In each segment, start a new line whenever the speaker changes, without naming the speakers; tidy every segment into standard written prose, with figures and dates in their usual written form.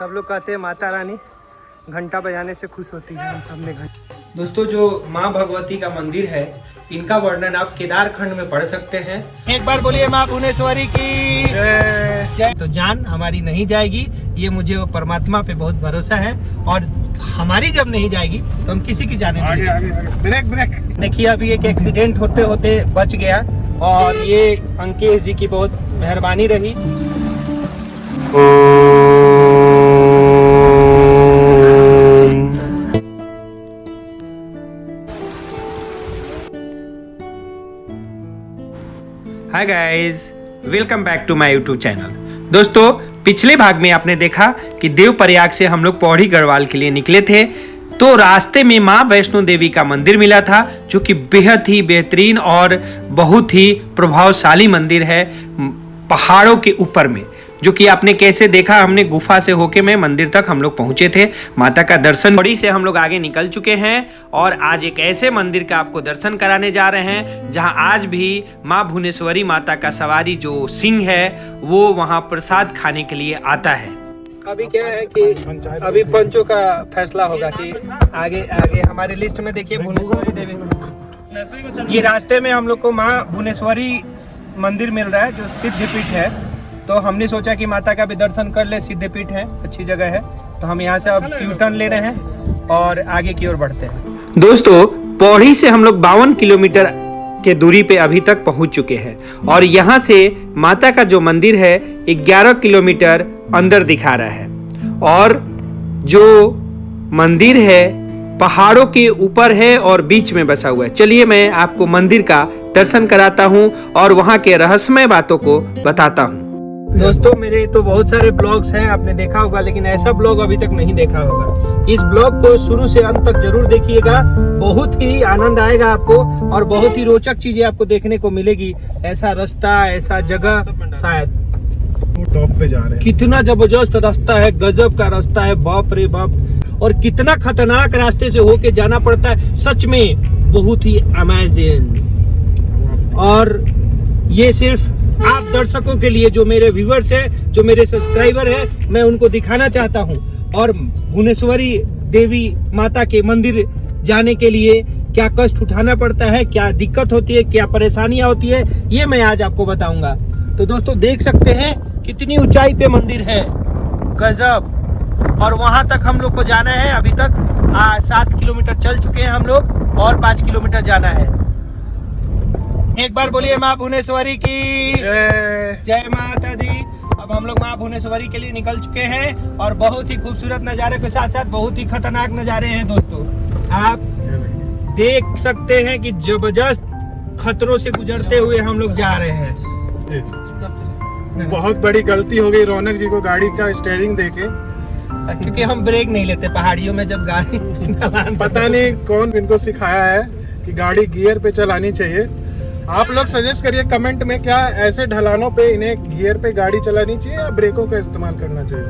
सब लोग कहते हैं माता रानी घंटा बजाने से खुश होती है। हम सब ने घंटा। दोस्तों जो माँ भगवती का मंदिर है इनका वर्णन आप केदारखंड में पढ़ सकते हैं। एक बार बोलिए माँ भुवनेश्वरी की जय। तो जान हमारी नहीं जाएगी, ये मुझे परमात्मा पे बहुत भरोसा है, और हमारी जब नहीं जाएगी तो हम किसी की जाने नहीं। आगे ब्रेक ब्रेक। देखिए अभी एक एक्सीडेंट होते होते बच गया, और ये अंकेश जी की बहुत मेहरबानी रही। Hi guys, welcome back to my YouTube channel. दोस्तों पिछले भाग में आपने देखा कि देवप्रयाग से हम लोग पौड़ी गढ़वाल के लिए निकले थे, तो रास्ते में माँ वैष्णो देवी का मंदिर मिला था, जो कि बेहद ही बेहतरीन और बहुत ही प्रभावशाली मंदिर है पहाड़ों के ऊपर में, जो कि आपने कैसे देखा। हमने गुफा से होके में मंदिर तक हम लोग पहुंचे थे, माता का दर्शन। पौड़ी से हम लोग आगे निकल चुके हैं और आज एक ऐसे मंदिर का आपको दर्शन कराने जा रहे हैं जहां आज भी माँ भुवनेश्वरी माता का सवारी जो सिंह है वो वहां प्रसाद खाने के लिए आता है। अभी क्या है कि अभी पंचों का फैसला होगा कि आगे आगे हमारे लिस्ट में देखिए भुवनेश्वरी देवी। ये रास्ते में हम लोग को माँ भुवनेश्वरी मंदिर मिल रहा है जो सिद्धपीठ है, तो हमने सोचा कि माता का भी दर्शन कर ले। सिद्धपीठ है, अच्छी जगह है, तो हम यहाँ से अब यू टर्न ले रहे हैं और आगे की ओर बढ़ते हैं। दोस्तों पौड़ी से हम लोग 52 किलोमीटर के दूरी पे अभी तक पहुंच चुके हैं, और यहाँ से माता का जो मंदिर है 11 किलोमीटर अंदर दिखा रहा है, और जो मंदिर है पहाड़ों के ऊपर है और बीच में बसा हुआ है। चलिए मैं आपको मंदिर का दर्शन कराता हूँ और वहाँ के रहस्यमय बातों को बताता हूँ। दोस्तों मेरे तो बहुत सारे ब्लॉग्स हैं, आपने देखा होगा, लेकिन ऐसा ब्लॉग अभी तक नहीं देखा होगा। इस ब्लॉग को शुरू से अंत तक जरूर देखिएगा, बहुत ही आनंद आएगा आपको और बहुत ही रोचक चीजें आपको देखने को मिलेगी। ऐसा रास्ता, ऐसा जगह शायद
टॉप पे जा रहे हैं।
कितना जबरदस्त रास्ता है, गजब का रास्ता है, बाप रे बाप। और कितना खतरनाक रास्ते से होके जाना पड़ता है, सच में बहुत ही अमेजिंग। और ये सिर्फ आप दर्शकों के लिए, जो मेरे व्यूअर्स है, जो मेरे सब्सक्राइबर है, मैं उनको दिखाना चाहता हूँ। और भुवनेश्वरी देवी माता के मंदिर जाने के लिए क्या कष्ट उठाना पड़ता है, क्या दिक्कत होती है, क्या परेशानियां होती है, ये मैं आज आपको बताऊंगा। तो दोस्तों देख सकते हैं कितनी ऊंचाई पे मंदिर है, गजब। और वहां तक हम लोग को जाना है। अभी तक 7 किलोमीटर चल चुके हैं हम लोग, और 5 किलोमीटर जाना है। एक बार बोलिए माँ भुवनेश्वरी की जय माता दी। अब हम लोग माँ भुवनेश्वरी के लिए निकल चुके हैं, और बहुत ही खूबसूरत नज़ारे के साथ साथ बहुत ही खतरनाक नज़ारे हैं। दोस्तों आप देख सकते हैं कि जबरदस्त खतरों से गुजरते हुए हम लोग जा रहे हैं।
बहुत बड़ी गलती हो गई रौनक जी को गाड़ी का स्टीयरिंग देके,
क्योंकि हम ब्रेक नहीं लेते पहाड़ियों में जब गाड़ी
पता नहीं कौन इनको सिखाया है कि गाड़ी गियर पे चलानी चाहिए। आप लोग सजेस्ट करिए कमेंट में, क्या ऐसे ढलानों पे इन्हें गियर पे गाड़ी चलानी चाहिए या ब्रेकों का इस्तेमाल करना चाहिए?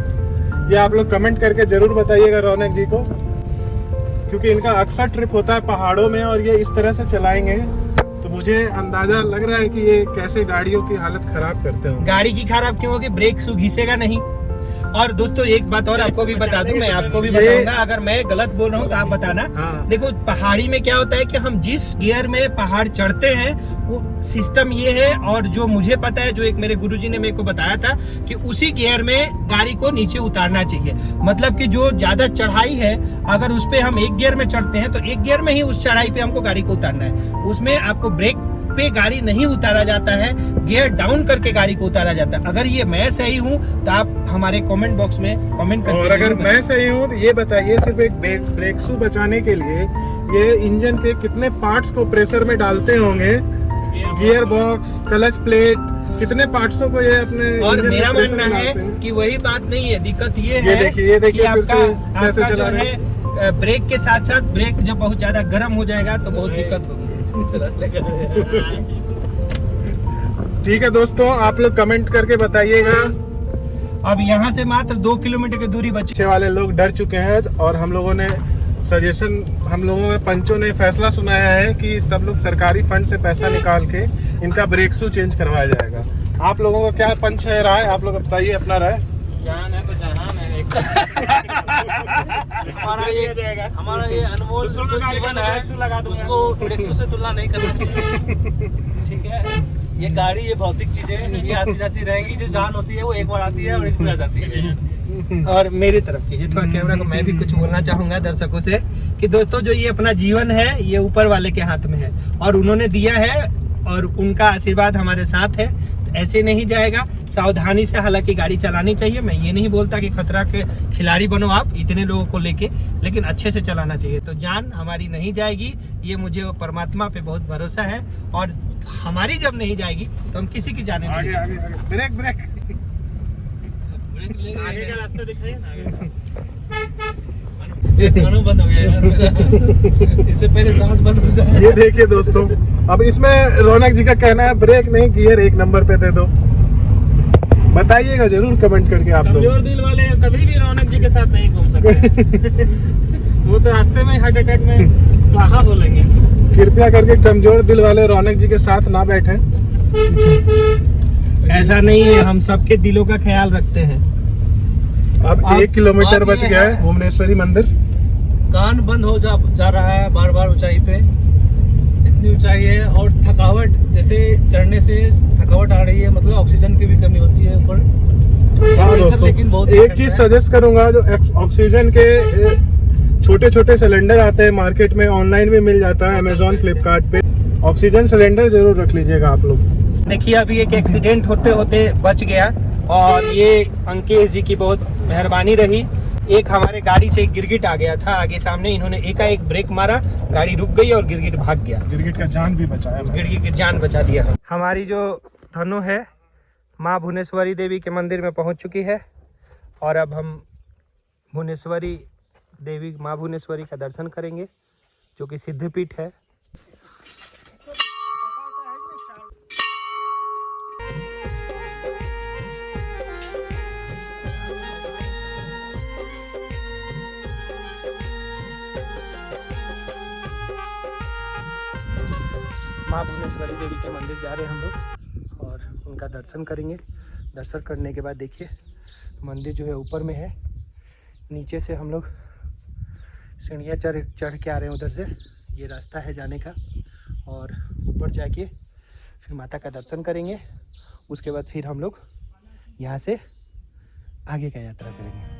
ये आप लोग कमेंट करके जरूर बताइएगा रौनक जी को, क्योंकि इनका अक्सर ट्रिप होता है पहाड़ों में और ये इस तरह से चलाएंगे, तो मुझे अंदाजा लग रहा है कि ये कैसे गाड़ियों की हालत खराब करते हो।
गाड़ी की खराब क्यों होगी? ब्रेक सु घिसेगा नहीं। और दोस्तों एक बात और आपको भी बता दूं, मैं आपको भी बताऊंगा, अगर मैं गलत बोल रहा हूं तो आप बताना। देखो पहाड़ी में क्या होता है कि हम जिस गियर में पहाड़ चढ़ते हैं वो सिस्टम ये है, और जो मुझे पता है, जो एक मेरे गुरुजी ने मेरे को बताया था कि उसी गियर में गाड़ी को नीचे उतारना चाहिए। मतलब कि जो ज्यादा चढ़ाई है, अगर उस पे हम एक गियर में चढ़ते हैं तो एक गियर में ही उस चढ़ाई पे हमको गाड़ी को उतारना है। उसमें आपको ब्रेक पे गाड़ी नहीं उतारा जाता है, गियर डाउन करके गाड़ी को उतारा जाता है। अगर ये मैं सही हूँ तो आप हमारे कमेंट बॉक्स में कमेंट करके,
और अगर मैं सही हूँ तो ये बताइए, सिर्फ एक ब्रेक शू बचाने के लिए ये इंजन के कितने पार्ट्स को प्रेशर में डालते होंगे, गियर बॉक्स, क्लच प्लेट, कितने पार्ट्सों को ये अपने।
और मेरा मानना है कि वही बात नहीं है, दिक्कत ये है,
ये देखिए
आपका जो है ब्रेक के साथ साथ ब्रेक जब बहुत ज्यादा गर्म हो जाएगा तो बहुत दिक्कत होगी।
ठीक है दोस्तों, आप लोग कमेंट करके बताइएगा।
अब यहाँ से मात्र 2 किलोमीटर की दूरी बची।
पीछे वाले लोग डर चुके हैं, और हम लोगों ने पंचों ने फैसला सुनाया है कि सब लोग सरकारी फंड से पैसा निकाल के इनका ब्रेक शू चेंज करवाया जाएगा। आप लोगों का क्या पंच है राय? आप लोग बताइए अपना राय।
जान है तो जहान है, एक हमारा ये अनमोल जो जीवन है उसको 100 से तुलना नहीं करना चाहिए। ठीक है, ये गाड़ी ये भौतिक चीज है, ये आती जाती रहेगी। जो जान होती है वो एक बार आती है और एक बार जाती है।
और मेरी तरफ कीजिए थोड़ा कैमरा को, मैं भी कुछ बोलना चाहूंगा दर्शकों से कि दोस्तों जो ये अपना जीवन है ये ऊपर वाले के हाथ में है और उन्होंने दिया है और उनका आशीर्वाद हमारे साथ है। तो ऐसे नहीं जाएगा, सावधानी से हालांकि गाड़ी चलानी चाहिए। मैं ये नहीं बोलता कि खतरा के खिलाड़ी बनो आप इतने लोगों को लेके, लेकिन अच्छे से चलाना चाहिए। तो जान हमारी नहीं जाएगी, ये मुझे परमात्मा पे बहुत भरोसा है। और हमारी जब नहीं जाएगी तो हम किसी की जाने
आगे आगे आगे ब्रेक ब्रेक
आगे का रास्ता दिखाइए ना, आगे गाना बंद हो गया यार। इससे पहले सांस बंद हो जाए।
ये देखिए दोस्तों, अब इसमें रौनक जी का कहना है ब्रेक नहीं गियर 1 नंबर पे दे दो। बताइएगा जरूर कमेंट करके आप लोग।
कमजोर दिल वाले कभी भी रौनक जी के साथ नहीं घूम सकते। वो तो रास्ते में हार्ट अटैक में स्वाहा बोलेंगे।
कृपया करके कमजोर दिल वाले रौनक जी के साथ ना बैठे।
ऐसा नहीं है, हम सबके दिलों का ख्याल रखते हैं।
अब 1 किलोमीटर बच गया है भुवनेश्वरी मंदिर।
कान बंद हो जा रहा है बार बार ऊंचाई पे, इतनी ऊंचाई है। और थकावट, जैसे चढ़ने से थकावट आ रही है, मतलब ऑक्सीजन की भी कमी होती है ऊपर।
हाँ दोस्तों,
लेकिन बहुत
एक चीज सजेस्ट करूंगा, जो ऑक्सीजन के छोटे छोटे सिलेंडर आते हैं मार्केट में, ऑनलाइन भी मिल जाता है अमेजोन फ्लिपकार्ट पे। ऑक्सीजन सिलेंडर जरूर रख लीजिएगा आप लोग।
देखिए अभी एक एक्सीडेंट होते होते बच गया और ये अंकेश जी की बहुत मेहरबानी रही। एक हमारे गाड़ी से गिरगिट आ गया था आगे सामने, इन्होंने एकाएक ब्रेक मारा, गाड़ी रुक गई और गिरगिट भाग गया।
गिरगिट का जान भी बचाया मैंने।
गिरगिट की जान बचा दिया। हमारी जो धनु है माँ भुवनेश्वरी देवी के मंदिर में पहुंच चुकी है और अब हम भुवनेश्वरी देवी माँ भुवनेश्वरी का दर्शन करेंगे जो कि सिद्धपीठ है। माँ भुवनेश्वरी देवी के मंदिर जा रहे हैं हम लोग और उनका दर्शन करेंगे। दर्शन करने के बाद देखिए मंदिर जो है ऊपर में है, नीचे से हम लोग सीढ़ियाँ चढ़ के आ रहे हैं उधर से। ये रास्ता है जाने का और ऊपर जाके फिर माता का दर्शन करेंगे। उसके बाद फिर हम लोग यहाँ से आगे का यात्रा करेंगे।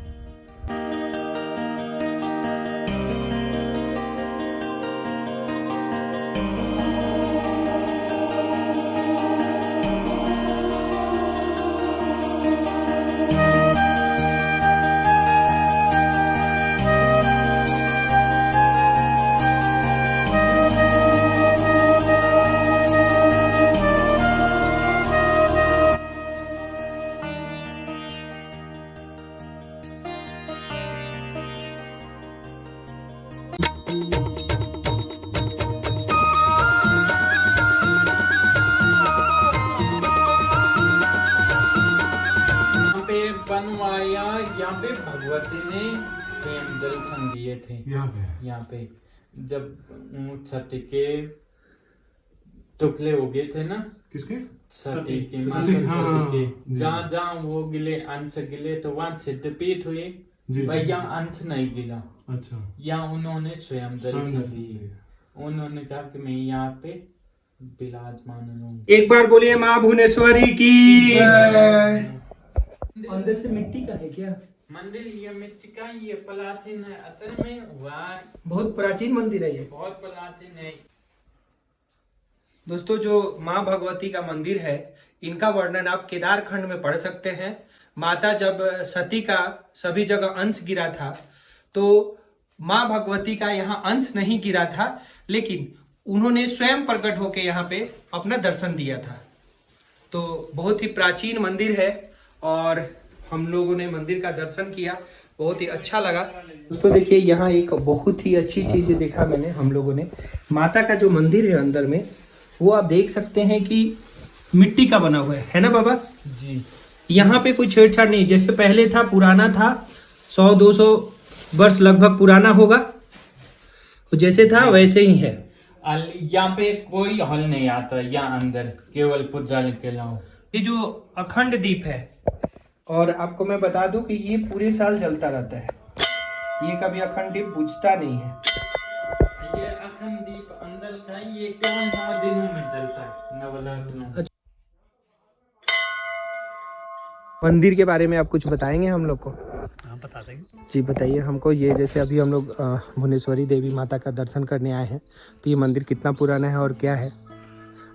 बनवाया, यहाँ पे भगवती ने स्वयं दर्शन दिए थे। यहाँ पे जब सती के टुकड़े हो गए थे ना,
किसके?
सती के, माता सती के, जहाँ जहाँ वो गिले अंश गिले तो वहाँ सिद्धपीठ हुई, भाई यहाँ अंश नहीं गिला।
अच्छा,
यहाँ उन्होंने स्वयं दर्शन दिए। उन्होंने कहा कि मैं यहाँ पे विराजमान हूँ।
एक बार बोलिए माँ भुवनेश्वरी की। अंदर से मिट्टी का है क्या
मंदिर? ये मिट्टी का, ये प्राचीन है असल में। वहाँ
बहुत प्राचीन मंदिर है ये,
बहुत प्राचीन है।
दोस्तों जो माँ भगवती का मंदिर है इनका वर्णन आप केदार खंड में पढ़ सकते हैं। माता जब सती का सभी जगह अंश गिरा था तो माँ भगवती का यहाँ अंश नहीं गिरा था, लेकिन उन्होंने स्वयं प्रकट होकर यहाँ पे अपना दर्शन दिया था। तो बहुत ही प्राचीन मंदिर है और हम लोगों ने मंदिर का दर्शन किया, बहुत ही अच्छा लगा। दोस्तों देखिए यहाँ एक बहुत ही अच्छी चीज़ देखा मैंने, हम लोगों ने माता का जो मंदिर है अंदर में, वो आप देख सकते हैं कि मिट्टी का बना हुआ है ना बाबा
जी।
यहाँ पे कोई छेड़छाड़ नहीं, जैसे पहले था पुराना था, 100-200 वर्ष लगभग पुराना होगा, जैसे था वैसे ही है।
यहाँ पे कोई हल नहीं आता, यहाँ अंदर केवल पूजा के लाओ।
ये जो अखंड दीप है और आपको मैं बता दूं कि ये पूरे साल जलता रहता है, ये कभी अखंड दीप बुझता नहीं है।
ये अखंड दीप अंदर का ये केवल 9 दिनों में जलता है, नवरात्रों।
मंदिर के बारे में आप कुछ बताएंगे हम लोग को?
हाँ बता देंगे।
जी बताइए हमको। ये जैसे अभी हम लोग भुवनेश्वरी देवी माता का दर्शन करने आए हैं, तो ये मंदिर कितना पुराना है और क्या है?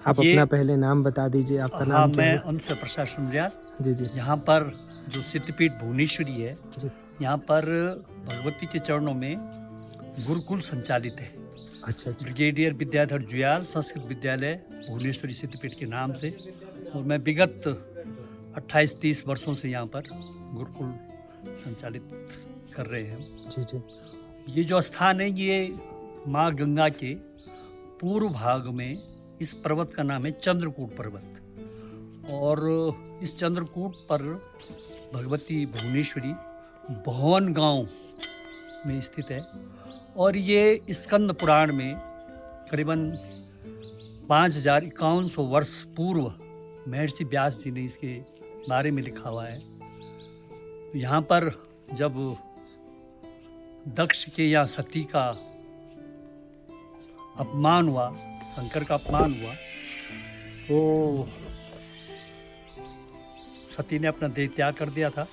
आप
ये-
अपना पहले नाम बता दीजिए, आपका
हाँ,
नाम क्या
मैं
है?
उनसे प्रसाद सुंदरियाल।
जी जी
यहाँ पर जो सिद्धपीठ भुवनेश्वरी है,
जी।
यहाँ पर भगवती के चरणों में गुरुकुल संचालित है।
अच्छा अच्छा।
ब्रिगेडियर विद्याधर जुयाल संस्कृत विद्यालय भुवनेश्वरी सिद्धपीठ के नाम से, और मैं विगत 28-30 वर्षों से यहाँ पर गुरुकुल संचालित कर रहे हैं।
जी जी
ये जो स्थान है, ये माँ गंगा के पूर्व भाग में इस पर्वत का नाम है चंद्रकूट पर्वत, और इस चंद्रकूट पर भगवती भुवनेश्वरी भवन गांव में स्थित है। और ये स्कंद पुराण में करीबन 5100 वर्ष पूर्व महर्षि व्यास जी ने इसके बारे में लिखा हुआ है। यहाँ पर जब दक्ष के या सती का अपमान हुआ, शंकर का अपमान हुआ, तो सती ने अपना देह त्याग कर दिया था।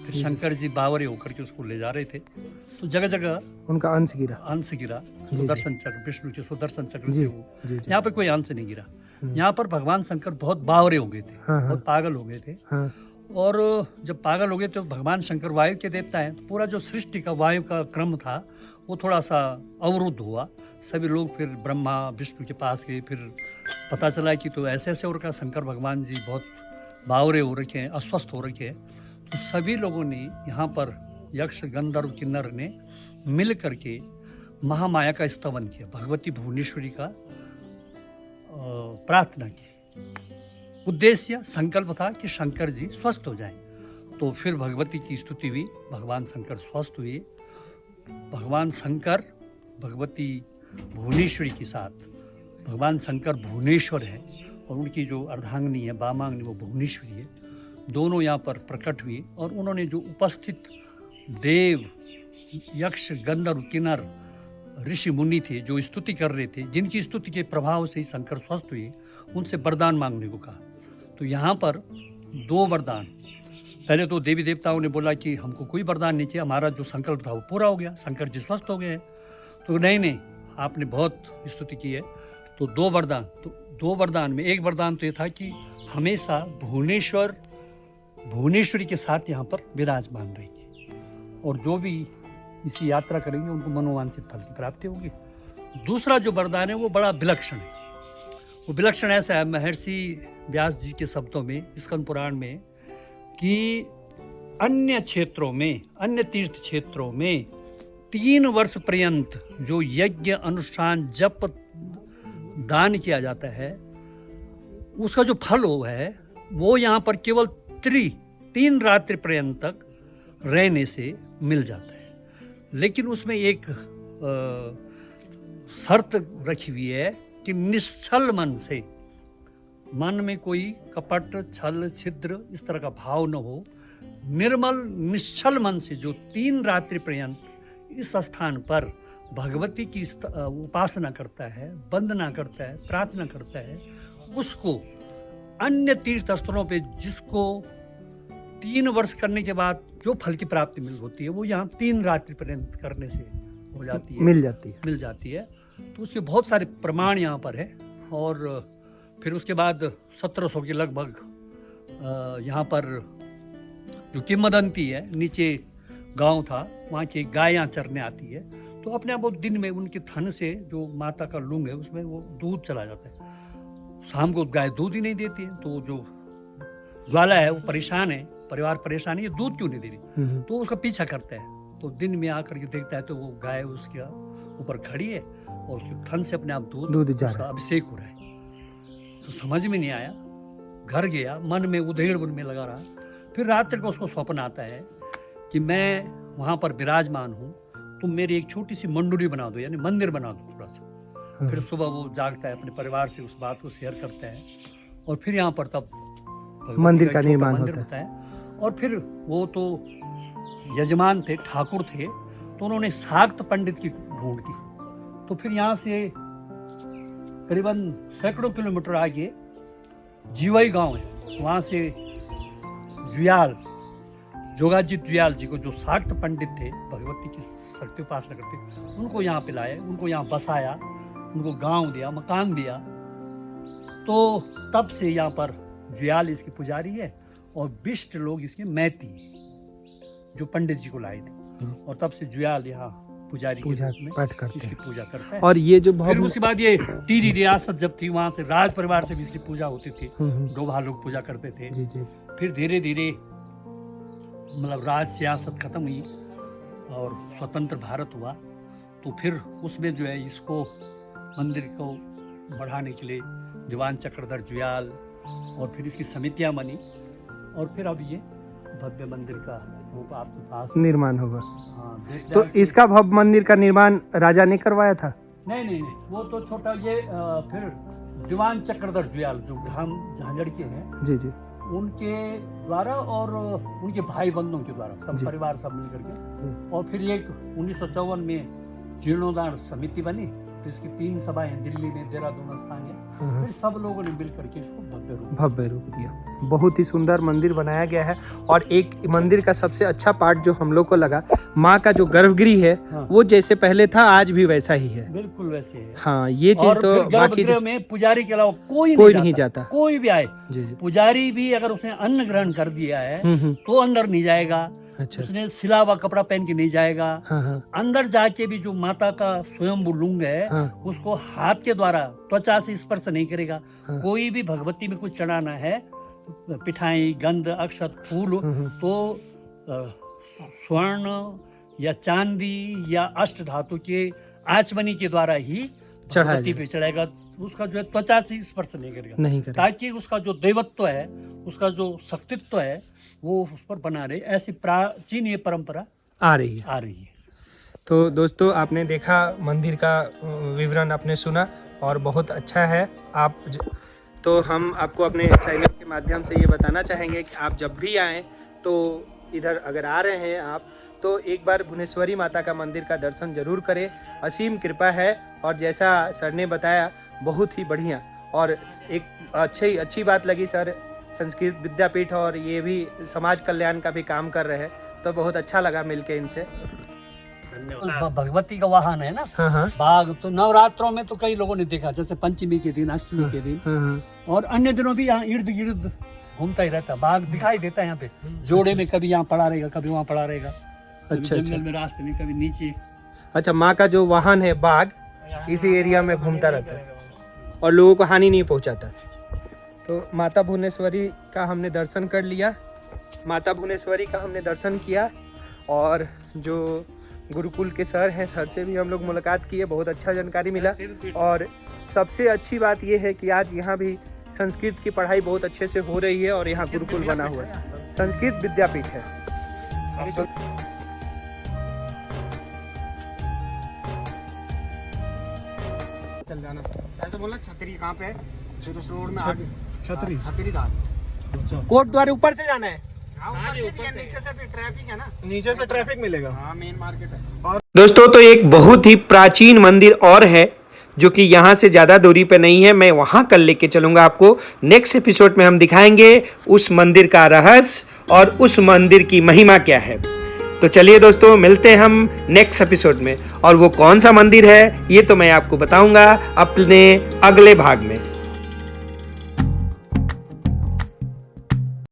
फिर शंकर जी बावरे होकर के उसको ले जा रहे थे, तो जगह जगह
उनका अंश गिरा।
अंश गिरा।
जी।
सुदर्शन चक्र, विष्णु के सुदर्शन चक्र
जी
से वो,
जी जी।
यहाँ पर कोई अंश नहीं गिरा। यहाँ पर भगवान शंकर बहुत बावरे हो गए थे,
हाँ, हाँ।
बहुत पागल हो गए थे।
हाँ
और जब पागल हो गए तो भगवान शंकर वायु के देवता हैं, तो पूरा जो सृष्टि का वायु का क्रम था वो थोड़ा सा अवरुद्ध हुआ। सभी लोग फिर ब्रह्मा विष्णु के पास गए। फिर पता चला कि तो ऐसे ऐसे और शंकर भगवान जी बहुत बावरे हो रखे हैं, अस्वस्थ हो रखे हैं। तो सभी लोगों ने यहाँ पर यक्ष गंधर्व किन्नर ने मिल करके महामाया का स्तवन किया, भगवती भुवनेश्वरी का प्रार्थना की। उद्देश्य संकल्प था कि शंकर जी स्वस्थ हो जाएं। तो फिर भगवती की स्तुति हुई, भगवान शंकर स्वस्थ हुए। भगवान शंकर भगवती भुवनेश्वरी के साथ, भगवान शंकर भुवनेश्वर है और उनकी जो अर्धांगिनी है, वामांगिनी, वो भुवनेश्वरी है। दोनों यहाँ पर प्रकट हुए और उन्होंने जो उपस्थित देव, यक्ष, गंधर्व, किन्नर, ऋषि मुनि थे जो स्तुति कर रहे थे, जिनकी स्तुति के प्रभाव से ही शंकर स्वस्थ हुए, उनसे वरदान मांगने को कहा। तो यहाँ पर 2 वरदान, पहले तो देवी देवताओं ने बोला कि हमको कोई वरदान नहीं चाहिए, हमारा जो संकल्प था वो पूरा हो गया, शंकर जी स्वस्थ हो गए हैं। तो नहीं, आपने बहुत स्तुति की है, तो 2 वरदान। तो 2 वरदान में एक वरदान तो ये था कि हमेशा भुवनेश्वरी के साथ यहाँ पर विराजमान रहिए, और जो भी इसी यात्रा करेंगे उनको मनोवांछित फल की प्राप्ति होगी। दूसरा जो वरदान है वो बड़ा विलक्षण है। वो विलक्षण ऐसा है, महर्षि व्यास जी के शब्दों में स्कंद पुराण में, कि अन्य क्षेत्रों में, अन्य तीर्थ क्षेत्रों में 3 वर्ष पर्यंत जो यज्ञ, अनुष्ठान, जप, दान किया जाता है, उसका जो फल हो है वो यहाँ पर केवल 3 रात्रि पर्यंत तक रहने से मिल जाता है। लेकिन उसमें एक शर्त रखी हुई है कि निश्चल मन से, मन में कोई कपट, छल, छिद्र इस तरह का भाव न हो, निर्मल निश्चल मन से जो 3 रात्रि पर्यंत इस स्थान पर भगवती की उपासना करता है, वंदना करता है, प्रार्थना करता है, उसको अन्य तीर्थ स्थलों पे जिसको 3 वर्ष करने के बाद जो फल की प्राप्ति होती है, वो यहाँ 3 रात्रि पर्यंत करने से हो जाती है, मिल जाती है। तो उसके बहुत सारे प्रमाण यहाँ पर है। और फिर उसके बाद 1700 के लगभग यहाँ पर जो किंवदंती है, नीचे गांव था, वहाँ की गाय यहाँ चरने आती है, तो अपने आप वो दिन में उनके थन से जो माता का लुंग है उसमें वो दूध चला जाता है। शाम को गाय दूध ही नहीं देती है, तो जो ज्वाला है वो परेशान है, परिवार परेशान है, ये दूध क्यों नहीं दे रही, तो उसका पीछा करता है। तो दिन में आकर के देखता है तो वो गाय उसके ऊपर खड़ी है और उसके थन से अपने आप दूध जा रहा है, अभिषेक हो रहा है। तो समझ में नहीं आया, घर गया, मन में उधेड़ बुन में लगा रहा। फिर रात्रि को उसको स्वप्न आता है कि मैं वहाँ पर विराजमान हूँ, तुम मेरी एक छोटी सी मंडूरी बना दो, यानी मंदिर बना दो थोड़ा सा। फिर सुबह वो जागता है, अपने परिवार से उस बात को शेयर करता है, और फिर यहाँ पर तब
मंदिर का निर्माण होता
है।
और फिर वो तो यजमान थे, ठाकुर थे, तो उन्होंने शाक्त पंडित की ढूंढ की। तो फिर यहाँ से करीबन सैकड़ों किलोमीटर आगे जीवाई गांव है, वहाँ से जुयाल, जोगाजीत जुयाल जी को, जो शाक्त पंडित थे, भगवती की शक्ति उपासना करते, उनको यहाँ पे लाए, उनको यहाँ बसाया, उनको गांव दिया, मकान दिया। तो तब से यहाँ पर जुयाल इसकी पुजारी है और बिष्ट लोग इसके मैती हैं, जो पंडित जी को लाए थे। और तब से जुयाल यहाँ पुजारी
पूजा
के रूप में
पाठ करते
इसकी
हैं।
पूजा करता है।
और ये जो
फिर उसके बाद ये टीरी रियासत जब थी, वहाँ से राज परिवार से भी इसकी पूजा होती थी, डोभा लोग पूजा करते थे।
जी जी।
फिर धीरे धीरे मतलब राज सियासत खत्म हुई और स्वतंत्र भारत हुआ, तो फिर उसमें जो है इसको मंदिर को बढ़ाने के लिए दीवान चक्रधर जुयाल और फिर इसकी समितियां बनी, और फिर अब ये भव्य मंदिर का रूप आपके पास
निर्माण होगा।
हाँ,
तो
देखभाल से-
इसका भव्य मंदिर का निर्माण राजा ने करवाया था?
नहीं, वो तो छोटा ये फिर दीवान चक्रधर जुयाल जो ग्राम झांझड़ के हैं,
जी जी।
उनके द्वारा और उनके भाई बंधुओं के द्वारा, सब
जी।
परिवार सब मिल करके। और फिर एक 1954 में जीर्णोद्धार समिति बनी, तो इसकी 3 सभाएं दिल्ली में, देहरादून स्थान है, फिर सब लोगों ने मिल करके इसको भव्य रूप
दिया। बहुत ही सुंदर मंदिर बनाया गया है। और एक मंदिर का सबसे अच्छा पार्ट जो हम लोग को लगा, माँ का जो गर्भगृह है,
हाँ।
वो जैसे पहले था आज भी वैसा ही है।
बिल्कुल वैसे है।
हाँ, ये चीज
और
तो
फिर
बाकी
गर्भगृह में पुजारी के अलावा कोई
कोई
नहीं
नहीं
जाता,
जाता।
कोई भी आए,
जी जी।
पुजारी भी अगर उसने अन्न ग्रहण कर दिया है तो अंदर नहीं जाएगा,
अच्छा।
उसने सिला हुआ कपड़ा पहन के नहीं जाएगा।
हाँ हाँ
अंदर जाके भी जो माता का स्वयंभू लिंग है,
हाँ।
उसको हाथ के द्वारा त्वचा से स्पर्श नहीं करेगा।
हाँ।
कोई भी भगवती में कुछ चढ़ाना है, पिठाई, गंध, अक्षत, फूल, तो स्वर्ण या चांदी या अष्ट धातु के आचमनी के द्वारा ही
चढ़ाया
भगवती पे चढ़ाएगा। उसका जो है त्वचा से स्पर्श नहीं करेगा,
नहीं करेगा।
ताकि उसका जो दैवत्व है, उसका जो शक्तित्व है, वो उस पर बना रहे। ऐसी प्राचीन ये परंपरा
आ रही है।
आ रही है।
तो दोस्तों, आपने देखा मंदिर का विवरण आपने सुना और बहुत अच्छा है। तो हम आपको अपने चैनल के माध्यम से ये बताना चाहेंगे कि आप जब भी आएँ तो इधर अगर आ रहे हैं आप, तो एक बार भुवनेश्वरी माता का मंदिर का दर्शन जरूर करें। असीम कृपा है। और जैसा सर ने बताया, बहुत ही बढ़िया। और एक अच्छी बात लगी सर, संस्कृत विद्यापीठ और ये भी समाज कल्याण का भी काम कर रहे हैं, तो बहुत अच्छा लगा मिलके इनसे।
भगवती का वाहन है ना,
हाँ हाँ
बाघ। तो नवरात्रों में तो कई लोगों ने देखा, जैसे पंचमी के दिन, अष्टमी के दिन,
हाँ
और अन्य दिनों भी यहाँ इर्द गिर्द घूमता ही रहता। बाघ दिखाई देता है यहाँ पे, जोड़े में, कभी यहाँ पड़ा रहेगा, कभी वहाँ पड़ा रहेगा, कभी
अच्छा,
जंगल
अच्छा।
में रास्ते में, कभी नीचे।
अच्छा, माँ का जो वाहन है बाघ, इसी एरिया में घूमता रहता है और लोगों को हानि नहीं पहुंचाता। तो माता भुवनेश्वरी का हमने दर्शन कर लिया, माता भुवनेश्वरी का हमने दर्शन किया। और जो गुरुकुल के सर हैं, सर से भी हम लोग मुलाकात किए, बहुत अच्छा जानकारी मिला। और सबसे अच्छी बात यह है कि आज यहाँ भी संस्कृत की पढ़ाई बहुत अच्छे से हो रही है और यहाँ गुरुकुल बना हुआ है, संस्कृत विद्यापीठ है।
चल जाना ऐसे बोला। छतरी कहाँ पे है? फिर उस रोड में
छतरी
छतरी दाल
कोट द्वार ऊपर से जाना है।
नीचे से फिर ट्रैफिक है ना।
नीचे से ट्रैफिक मिलेगा।
हाँ, मेन मार्केट है।
दोस्तों, तो एक बहुत ही प्राचीन मंदिर और है जो कि यहाँ से ज़्यादा दूरी पे नहीं है। मैं वहाँ कल लेके चलूँगा आपको। नेक्स्ट एपिसोड में हम दिखाएंगे उस मंदिर का रहस्य और उस मंदिर की महिमा क्या है। तो चलिए दोस्तों, मिलते हैं हम नेक्स्ट एपिसोड में। और वो कौन सा मंदिर है, ये तो मैं आपको बताऊँगा अपने अगले भाग में।